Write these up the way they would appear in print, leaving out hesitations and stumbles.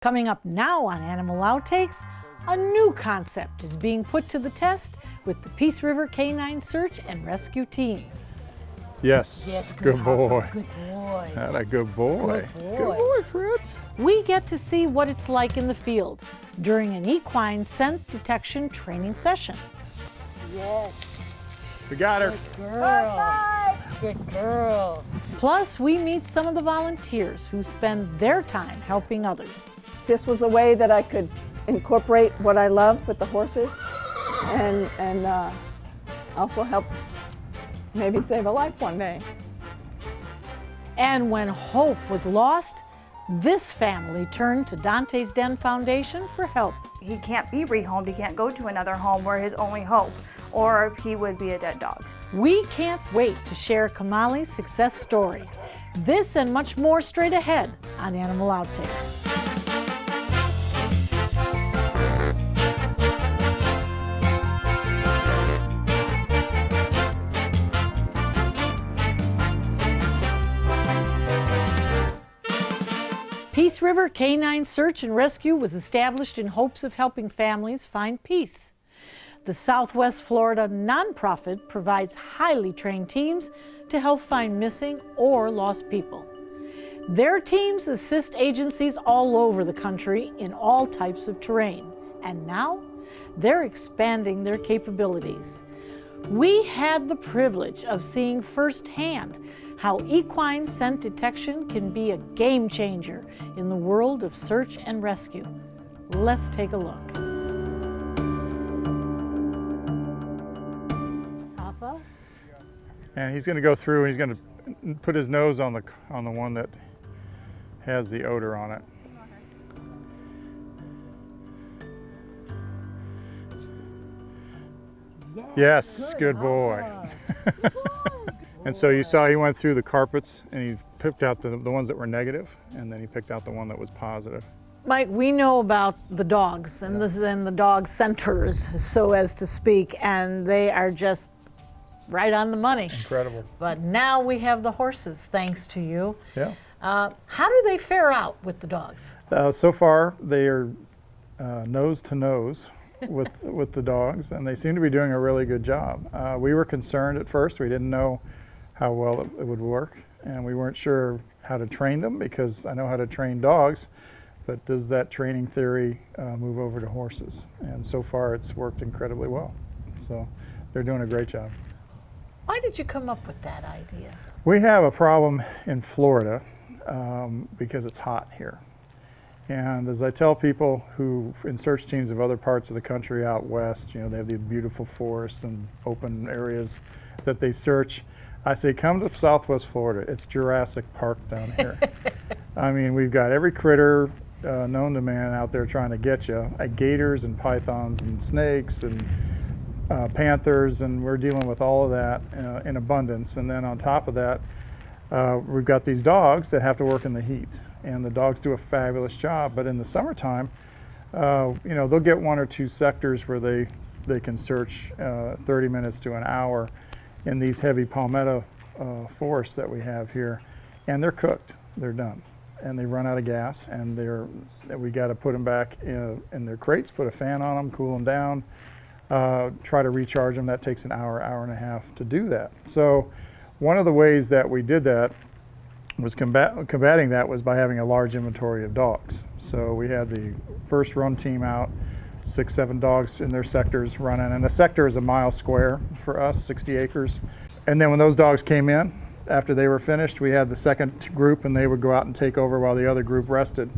Coming up now on Animal Outtakes, a new concept is being put to the test with the Peace River Canine Search and Rescue teams. Yes, good boy. Good boy. That a good boy. Good boy. Good boy, Fritz. We get to see what it's like in the field during an equine scent detection training session. Yes. We got her. Good girl. Good girl. Plus, we meet some of the volunteers who spend their time helping others. This was a way that I could incorporate what I love with the horses and also help maybe save a life one day. And when hope was lost, this family turned to Dante's Den Foundation for help. He can't be rehomed, he can't go to another home where his only hope, or he would be a dead dog. We can't wait to share Kamali's success story. This and much more straight ahead on Animal Outtakes. Peace River Canine Search and Rescue was established in hopes of helping families find peace. The Southwest Florida nonprofit provides highly trained teams to help find missing or lost people. Their teams assist agencies all over the country in all types of terrain, and now they're expanding their capabilities. We had the privilege of seeing firsthand how equine scent detection can be a game changer in the world of search and rescue. Let's take a look. Papa? And he's going to go through and he's going to put his nose on the one that has the odor on it. Yes, good boy. And so you saw he went through the carpets and he picked out the ones that were negative, and then he picked out the one that was positive. Mike, we know about the dogs and the dog centers, so as to speak, and they are just right on the money. Incredible. But now we have the horses, thanks to you. Yeah. How do they fare out with the dogs? So far, they are nose to nose with the dogs, and they seem to be doing a really good job. We were concerned at first. We didn't know how well it would work, and we weren't sure how to train them, because I know how to train dogs, but does that training theory move over to horses? And so far it's worked incredibly well. So they're doing a great job. Why did you come up with that idea? We have a problem in Florida because it's hot here. And as I tell people who in search teams of other parts of the country out west, you know, they have these beautiful forests and open areas that they search. I say, come to Southwest Florida. It's Jurassic Park down here. I mean, we've got every critter known to man out there trying to get you. Gators and pythons and snakes and panthers, and we're dealing with all of that in abundance. And then on top of that, we've got these dogs that have to work in the heat. And the dogs do a fabulous job. But in the summertime, you know, they'll get one or two sectors where they can search 30 minutes to an hour in these heavy palmetto forests that we have here, and they're cooked, they're done, and they run out of gas, and we got to put them back in their crates, put a fan on them, cool them down, try to recharge them. That takes an hour, hour and a half to do that. So one of the ways that we did that was combating that was by having a large inventory of dogs. So we had the first run team out, 6, 7 dogs in their sectors running, and a sector is a mile square for us, 60 acres. And then when those dogs came in, after they were finished, we had the second group, and they would go out and take over while the other group rested.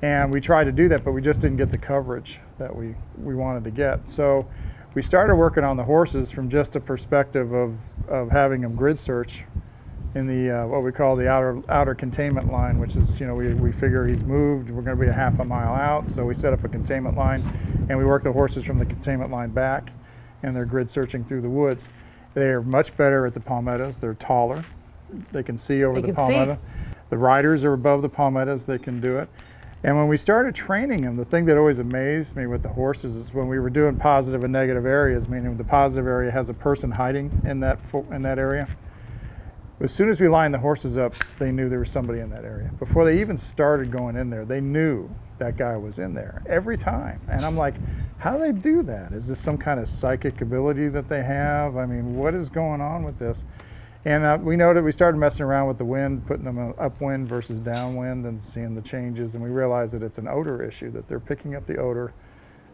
And we tried to do that, but we just didn't get the coverage that we wanted to get. So we started working on the horses from just a perspective of having them grid search in the what we call the outer containment line, which is, you know, we figure he's moved, we're going to be a half a mile out, so we set up a containment line and we work the horses from the containment line back, and they're grid searching through the woods. They are much better at the palmettos. They're taller, they can see over the palmetto. The riders are above the palmettos, they can do it. And when we started training them, the thing that always amazed me with the horses is when we were doing positive and negative areas, meaning the positive area has a person hiding in that area. As soon as we lined the horses up, they knew there was somebody in that area. Before they even started going in there, they knew that guy was in there every time. And I'm like, how do they do that? Is this some kind of psychic ability that they have? I mean, what is going on with this? And we noted, we started messing around with the wind, putting them upwind versus downwind and seeing the changes. And we realized that it's an odor issue, that they're picking up the odor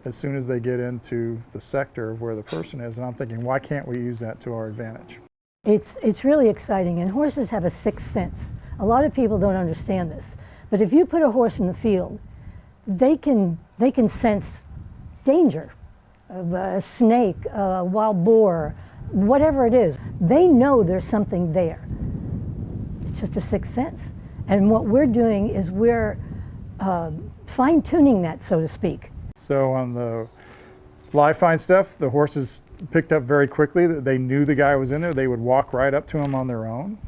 as soon as they get into the sector of where the person is. And I'm thinking, why can't we use that to our advantage? It's really exciting, and horses have a sixth sense. A lot of people don't understand this, but if you put a horse in the field, they can sense danger, a snake, a wild boar, whatever it is. They know there's something there. It's just a sixth sense. And what we're doing is we're fine-tuning that, so to speak. So on the live find stuff, the horses picked up very quickly that they knew the guy was in there. They would walk right up to him on their own.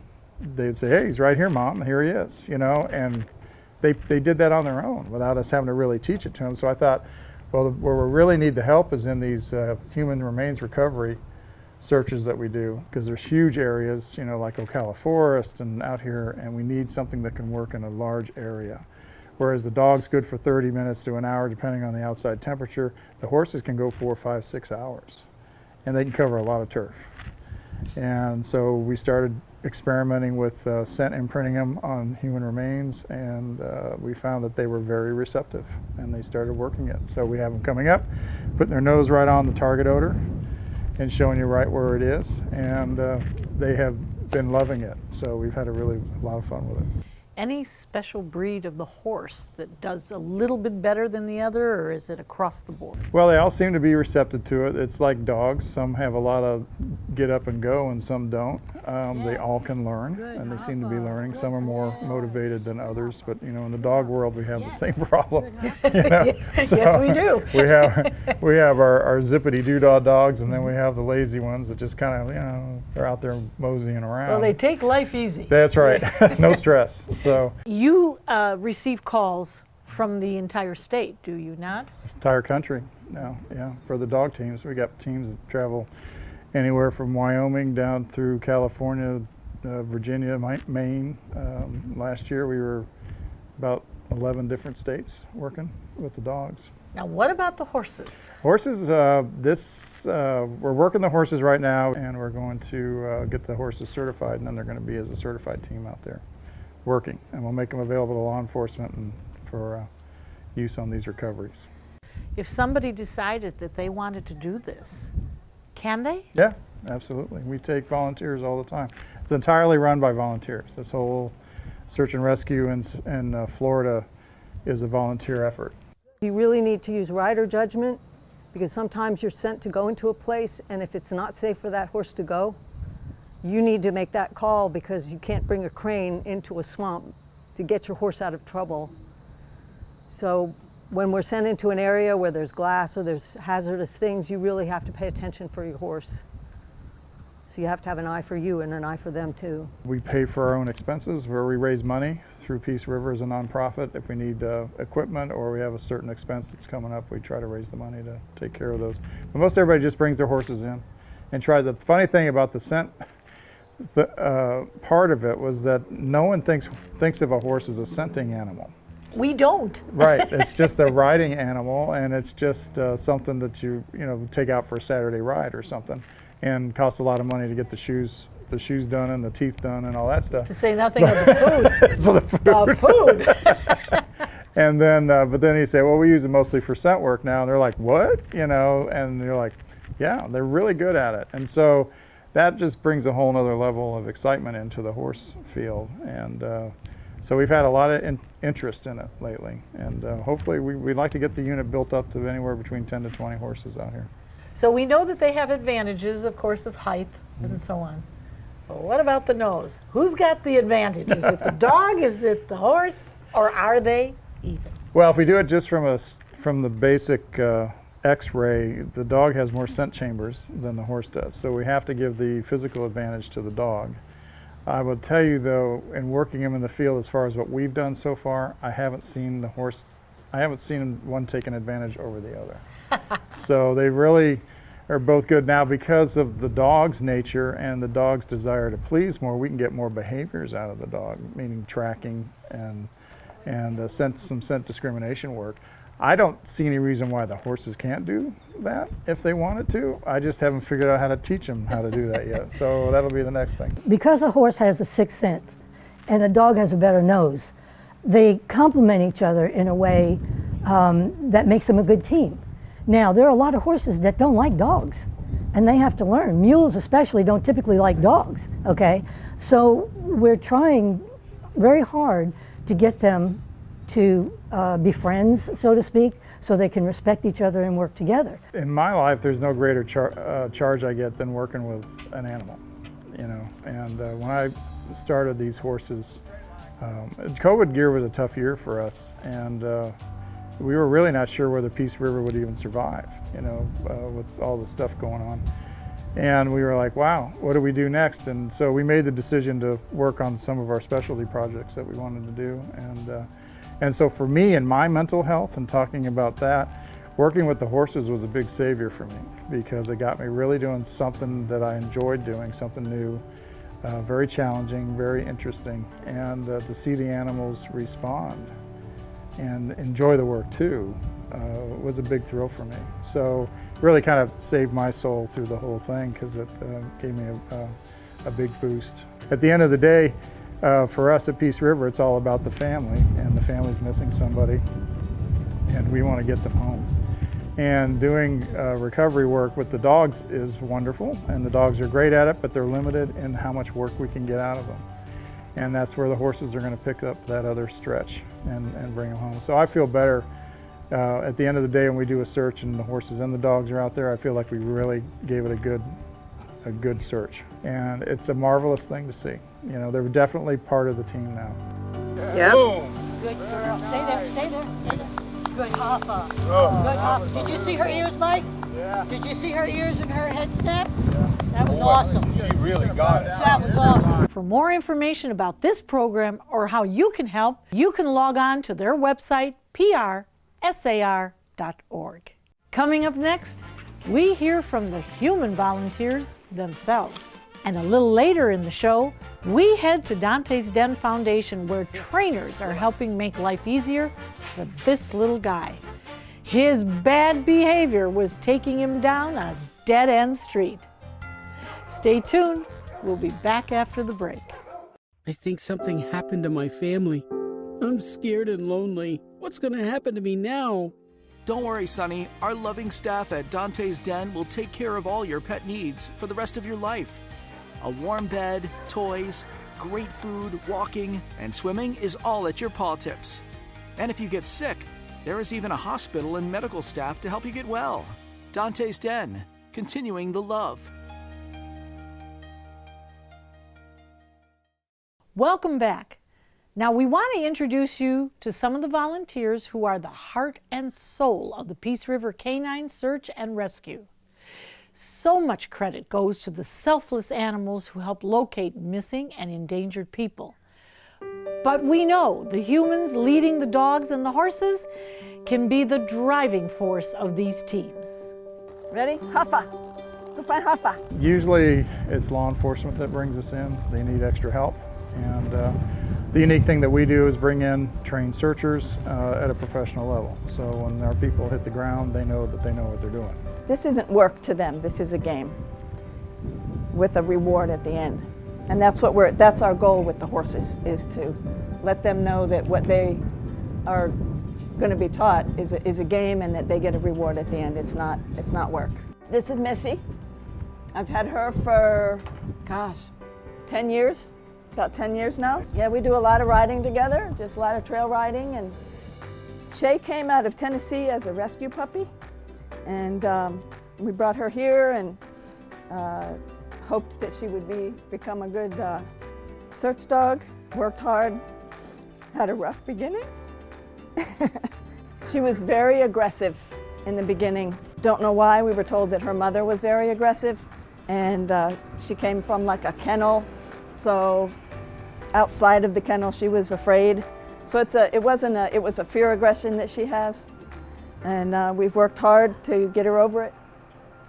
They'd say, hey, he's right here, Mom, here he is, you know, and they did that on their own without us having to really teach it to them. So I thought, well, where we really need the help is in these human remains recovery searches that we do, because there's huge areas, you know, like Ocala Forest and out here, and we need something that can work in a large area. Whereas the dog's good for 30 minutes to an hour, depending on the outside temperature, the horses can go 4, 5, 6 hours, and they can cover a lot of turf. And so we started experimenting with scent imprinting them on human remains, and we found that they were very receptive, and they started working it. So we have them coming up, putting their nose right on the target odor, and showing you right where it is, and they have been loving it. So we've had a lot of fun with it. Any special breed of the horse that does a little bit better than the other, or is it across the board? Well, they all seem to be receptive to it. It's like dogs. Some have a lot of get up and go and some don't. They all can learn, and they seem to be learning. Some are more motivated than others, but you know, in the dog world we have the same problem. You know? So yes, we do. we have our zippity doodah dogs, and then we have the lazy ones that just kind of, you know, they're out there moseying around. Well, they take life easy. That's right. No stress. So you receive calls from the entire state, do you not? entire country now, yeah. For the dog teams, we got teams that travel anywhere from Wyoming down through California, Virginia, Maine. Last year we were about 11 different states working with the dogs. Now, what about the horses? Horses, we're working the horses right now, and we're going to get the horses certified, and then they're going to be as a certified team out there working, and we'll make them available to law enforcement and for use on these recoveries. If somebody decided that they wanted to do this, can they? Yeah, absolutely. We take volunteers all the time. It's entirely run by volunteers. This whole search and rescue in Florida is a volunteer effort. You really need to use rider judgment, because sometimes you're sent to go into a place, and if it's not safe for that horse to go, you need to make that call, because you can't bring a crane into a swamp to get your horse out of trouble. So when we're sent into an area where there's glass or there's hazardous things, you really have to pay attention for your horse. So you have to have an eye for you and an eye for them too. We pay for our own expenses, where we raise money through Peace River as a nonprofit. If we need equipment or we have a certain expense that's coming up, we try to raise the money to take care of those. But most everybody just brings their horses in and tries. The funny thing about the scent part of it was that no one thinks of a horse as a scenting animal. We don't. Right, it's just a riding animal, and it's just something that you take out for a Saturday ride or something, and costs a lot of money to get the shoes done and the teeth done and all that stuff. To say nothing of the food. So the food. Food. And then, but then you say, well, we use it mostly for scent work now, and they're like, what? And you're like, yeah, they're really good at it, and so that just brings a whole nother level of excitement into the horse field, and. So we've had a lot of interest in it lately, and hopefully we'd like to get the unit built up to anywhere between 10 to 20 horses out here. So we know that they have advantages, of course, of height and so on. But what about the nose? Who's got the advantage? Is it the dog? Is it the horse? Or are they even? Well, if we do it just from the basic X-ray, the dog has more scent chambers than the horse does. So we have to give the physical advantage to the dog. I will tell you though, in working him in the field, as far as what we've done so far, I haven't seen one taking advantage over the other. So they really are both good. Now, because of the dog's nature and the dog's desire to please more, we can get more behaviors out of the dog, meaning tracking and and some scent discrimination work. I don't see any reason why the horses can't do that if they wanted to. I just haven't figured out how to teach them how to do that yet. So that'll be the next thing. Because a horse has a sixth sense and a dog has a better nose, they complement each other in a way that makes them a good team. Now, there are a lot of horses that don't like dogs, and they have to learn. Mules especially don't typically like dogs, okay? So we're trying very hard to get them to be friends, so to speak, so they can respect each other and work together. In my life, there's no greater charge I get than working with an animal, you know. And when I started these horses, COVID year was a tough year for us, and we were really not sure whether Peace River would even survive, you know, with all the stuff going on. And we were like, wow, what do we do next? And so we made the decision to work on some of our specialty projects that we wanted to do. And so for me and my mental health and talking about that, working with the horses was a big savior for me, because it got me really doing something that I enjoyed doing, something new, very challenging, very interesting, and to see the animals respond and enjoy the work too was a big thrill for me. So really kind of saved my soul through the whole thing, because it gave me a big boost. At the end of the day, for us at Peace River, it's all about the family, and the family's missing somebody, and we want to get them home. And doing recovery work with the dogs is wonderful, and the dogs are great at it, but they're limited in how much work we can get out of them. And that's where the horses are going to pick up that other stretch and bring them home. So I feel better at the end of the day when we do a search and the horses and the dogs are out there. I feel like we really gave it a good search. And it's a marvelous thing to see. You know, they're definitely part of the team now. Yep. Good girl. Stay there, stay there, stay there. Good Hopper. Good Hopper. Did you see her ears, Mike? Yeah. Did you see her ears and her head snap? Yeah. That was awesome. She really got it. That was awesome. For more information about this program or how you can help, you can log on to their website, PRSAR.org. Coming up next, we hear from the human volunteers themselves. And a little later in the show, we head to Dante's Den Foundation, where trainers are helping make life easier for this little guy. His bad behavior was taking him down a dead-end street. Stay tuned. We'll be back after the break. I think something happened to my family. I'm scared and lonely. What's going to happen to me now? Don't worry, Sonny. Our loving staff at Dante's Den will take care of all your pet needs for the rest of your life. A warm bed, toys, great food, walking, and swimming is all at your paw tips. And if you get sick, there is even a hospital and medical staff to help you get well. Dante's Den, continuing the love. Welcome back. Now we want to introduce you to some of the volunteers who are the heart and soul of the Peace River Canine Search and Rescue. So much credit goes to the selfless animals who help locate missing and endangered people. But we know the humans leading the dogs and the horses can be the driving force of these teams. Ready? Huffa. Go find Huffa. Usually it's law enforcement that brings us in. They need extra help. And the unique thing that we do is bring in trained searchers at a professional level. So when our people hit the ground, they know that they know what they're doing. This isn't work to them. This is a game with a reward at the end. And that's our goal with the horses, is to let them know that what they are going to be taught is a game, and that they get a reward at the end. It's not work. This is Missy. I've had her for, 10 years. About 10 years now. Yeah, we do a lot of riding together, just a lot of trail riding. And Shay came out of Tennessee as a rescue puppy, and we brought her here and hoped that she would become a good search dog. Worked hard, had a rough beginning. She was very aggressive in the beginning. Don't know why. We were told that her mother was very aggressive, and she came from like a kennel. So outside of the kennel, she was afraid. So it was a fear aggression that she has. And we've worked hard to get her over it.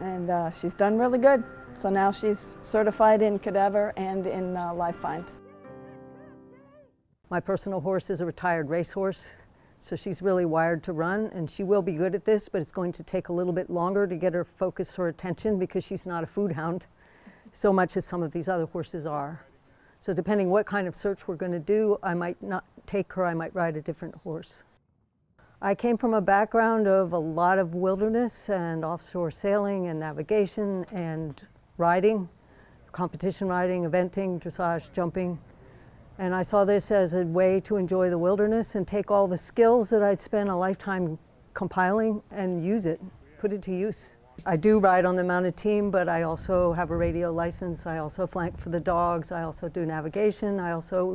And she's done really good. So now she's certified in cadaver and in live find. My personal horse is a retired racehorse, so she's really wired to run, and she will be good at this, but it's going to take a little bit longer to get her focus, her attention, because she's not a food hound so much as some of these other horses are. So depending what kind of search we're going to do, I might not take her, I might ride a different horse. I came from a background of a lot of wilderness and offshore sailing and navigation and riding, competition riding, eventing, dressage, jumping. And I saw this as a way to enjoy the wilderness and take all the skills that I'd spent a lifetime compiling and use it, put it to use. I do ride on the mounted team, but I also have a radio license. I also flank for the dogs. I also do navigation.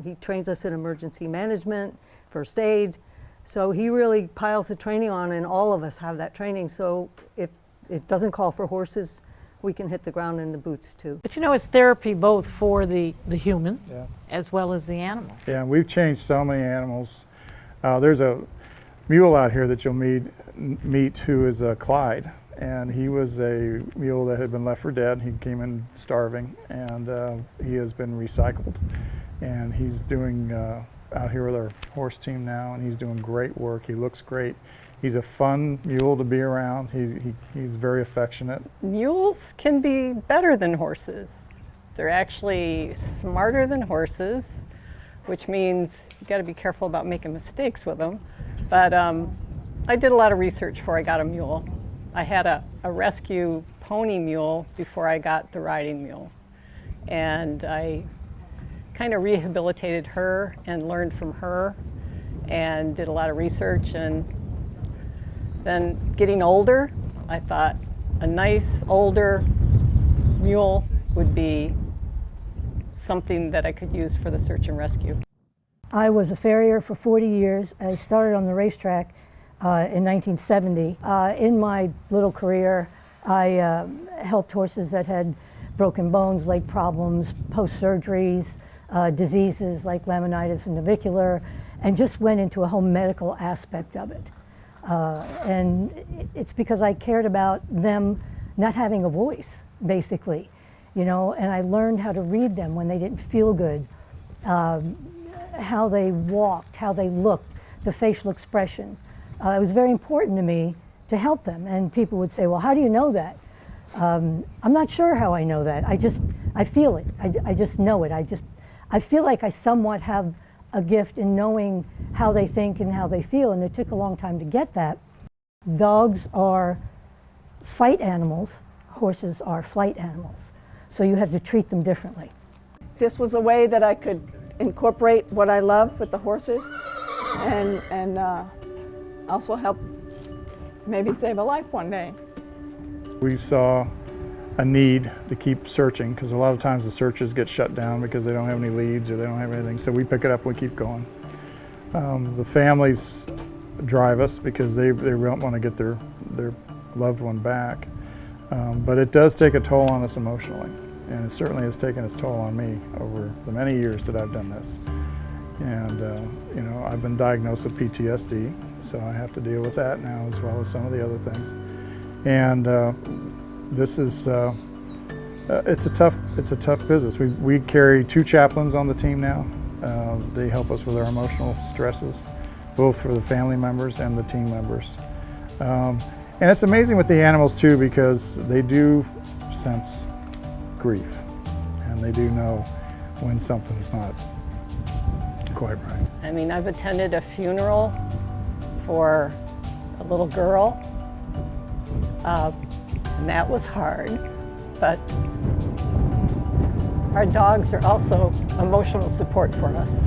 He trains us in emergency management, first aid. So he really piles the training on, and all of us have that training. So if it doesn't call for horses, we can hit the ground in the boots too. But you know, it's therapy both for the human as well as the animal. Yeah, we've changed so many animals. There's a mule out here that you'll meet who is a Clyde. And he was a mule that had been left for dead. He came in starving, and he has been recycled. And he's doing out here with our horse team now, and he's doing great work. He looks great. He's a fun mule to be around. He's very affectionate. Mules can be better than horses. They're actually smarter than horses, which means you got to be careful about making mistakes with them. But I did a lot of research before I got a mule. I had a rescue pony mule before I got the riding mule. And I kind of rehabilitated her and learned from her and did a lot of research. And then getting older, I thought a nice older mule would be something that I could use for the search and rescue. I was a farrier for 40 years. I started on the racetrack in 1970. In my little career, I helped horses that had broken bones, leg problems, post-surgeries, diseases like laminitis and navicular, and just went into a whole medical aspect of it. And it's because I cared about them not having a voice, basically, you know, and I learned how to read them when they didn't feel good, how they walked, how they looked, the facial expression. It was very important to me to help them, and people would say, well, how do you know that? I'm not sure how I know that. I feel it. I just know it. I feel like I somewhat have a gift in knowing how they think and how they feel, and it took a long time to get that. Dogs are fight animals, horses are flight animals, so you have to treat them differently. This was a way that I could incorporate what I love with the horses and also help maybe save a life one day. We saw a need to keep searching, because a lot of times the searches get shut down because they don't have any leads or they don't have anything, so we pick it up and we keep going. The families drive us because they don't want to get their loved one back, but it does take a toll on us emotionally, and it certainly has taken its toll on me over the many years that I've done this. And you know, I've been diagnosed with PTSD, so I have to deal with that now as well as some of the other things. And this is it's a tough business. We carry 2 chaplains on the team now. They help us with our emotional stresses, both for the family members and the team members. And it's amazing with the animals too, because they do sense grief, and they do know when something's not quite right. I mean, I've attended a funeral for a little girl, and that was hard, but our dogs are also emotional support for us,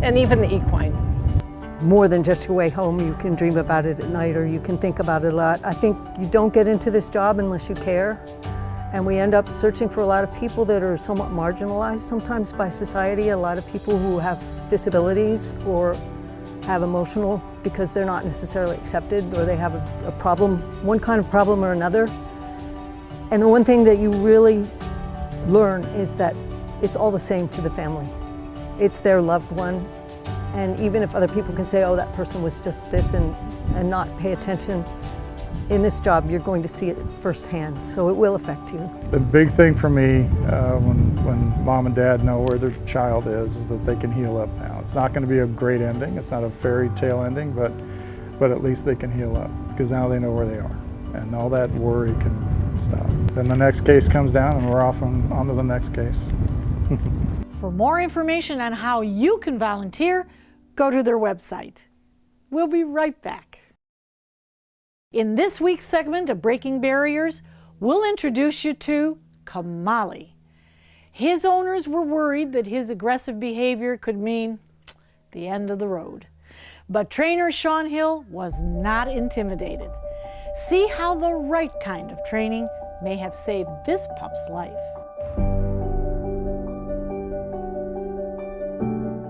and even the equines. More than just your way home, you can dream about it at night, or you can think about it a lot. I think you don't get into this job unless you care, and we end up searching for a lot of people that are somewhat marginalized sometimes by society, a lot of people who have disabilities or have emotional because they're not necessarily accepted, or they have a problem, one kind of problem or another. And the one thing that you really learn is that it's all the same to the family. It's their loved one. And even if other people can say, oh, that person was just this, and not pay attention, in this job, you're going to see it firsthand, so it will affect you. The big thing for me when mom and dad know where their child is that they can heal up now. It's not going to be a great ending. It's not a fairy tale ending, but at least they can heal up because now they know where they are. And all that worry can stop. Then the next case comes down and we're off on to the next case. For more information on how you can volunteer, go to their website. We'll be right back. In this week's segment of Breaking Barriers, we'll introduce you to Kamali. His owners were worried that his aggressive behavior could mean the end of the road. But trainer Sean Hill was not intimidated. See how the right kind of training may have saved this pup's life.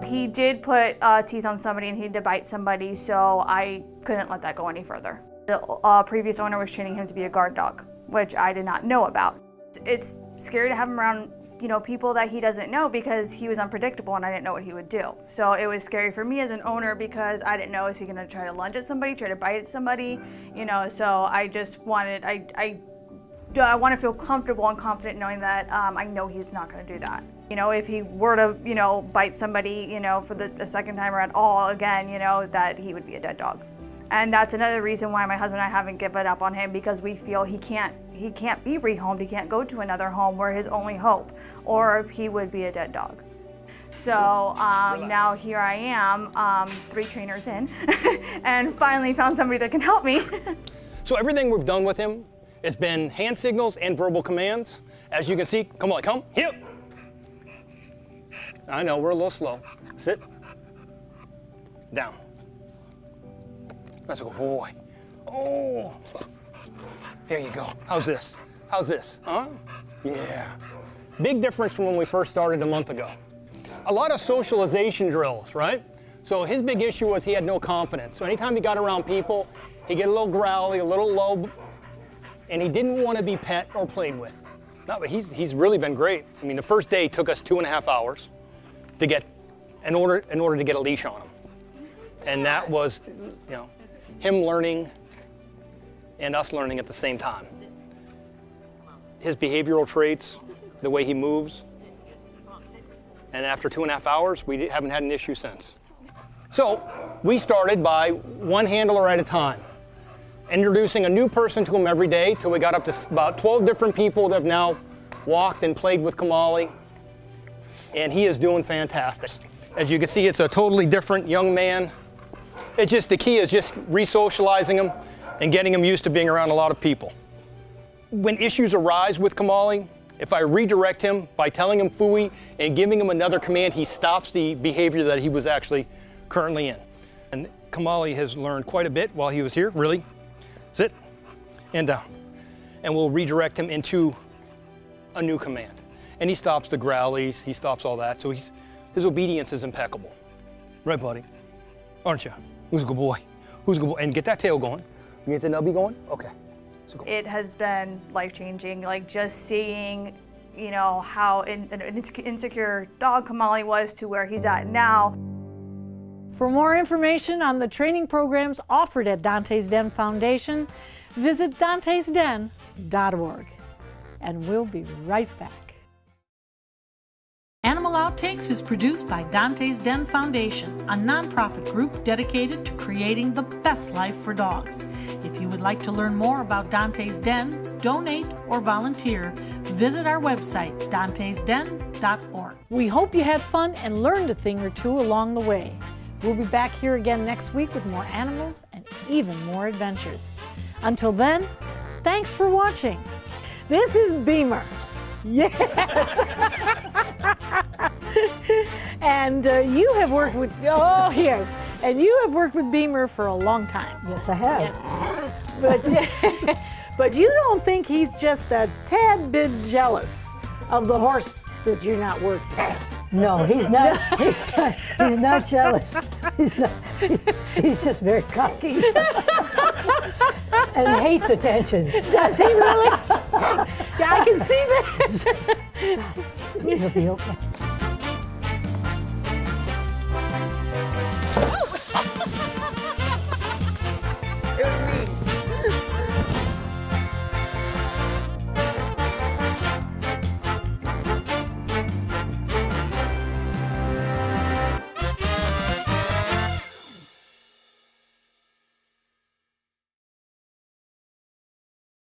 He did put teeth on somebody and he did bite somebody, so I couldn't let that go any further. The previous owner was training him to be a guard dog, which I did not know about. It's scary to have him around, people that he doesn't know because he was unpredictable and I didn't know what he would do. So it was scary for me as an owner because I didn't know, is he gonna try to lunge at somebody, try to bite at somebody, so I just wanted, I want to feel comfortable and confident knowing that I know he's not going to do that. If he were to, bite somebody, for the second time or at all again, that he would be a dead dog. And that's another reason why my husband and I haven't given up on him, because we feel he can't be rehomed, he can't go to another home. We're his only hope, or he would be a dead dog. So now here I am, 3 trainers in, and finally found somebody that can help me. So everything we've done with him, it's been hand signals and verbal commands. As you can see, come on, come, hip. I know, we're a little slow. Sit, down. That's a good boy. Oh, there you go. How's this? How's this, huh? Yeah. Big difference from when we first started a month ago. A lot of socialization drills, right? So his big issue was he had no confidence. So anytime he got around people, he'd get a little growly, a little low, and he didn't want to be pet or played with. No, but he's really been great. I mean, the first day took us 2.5 hours to get, in order to get a leash on him. And that was, him learning and us learning at the same time. His behavioral traits, the way he moves, and after 2.5 hours, we haven't had an issue since. So we started by one handler at a time, introducing a new person to him every day till we got up to about 12 different people that have now walked and played with Kamali, and he is doing fantastic. As you can see, it's a totally different young man. It's just, the key is just re-socializing him and getting him used to being around a lot of people. When issues arise with Kamali, if I redirect him by telling him phooey and giving him another command, he stops the behavior that he was actually currently in. And Kamali has learned quite a bit while he was here, really. Sit and down. And we'll redirect him into a new command. And he stops the growlies, he stops all that, so his obedience is impeccable. Right, buddy? Aren't you? Who's a good boy? Who's a good boy? And get that tail going. You get the nubby going? Okay. It has been life-changing, just seeing, how an insecure dog Kamali was to where he's at now. For more information on the training programs offered at Dante's Den Foundation, visit dantesden.org. And we'll be right back. Animal Outtakes is produced by Dante's Den Foundation, a nonprofit group dedicated to creating the best life for dogs. If you would like to learn more about Dante's Den, donate, or volunteer, visit our website, dantesden.org. We hope you had fun and learned a thing or two along the way. We'll be back here again next week with more animals and even more adventures. Until then, thanks for watching. This is Beamer. Yes! And you have worked with, and you have worked with Beamer for a long time. Yes, I have. Yes. But you don't think he's just a tad bit jealous of the horse that you're not working with? No, he's not. He's not jealous. He's just very cocky and hates attention. Does he really? Yeah, I can see that. Stop. It'll be okay.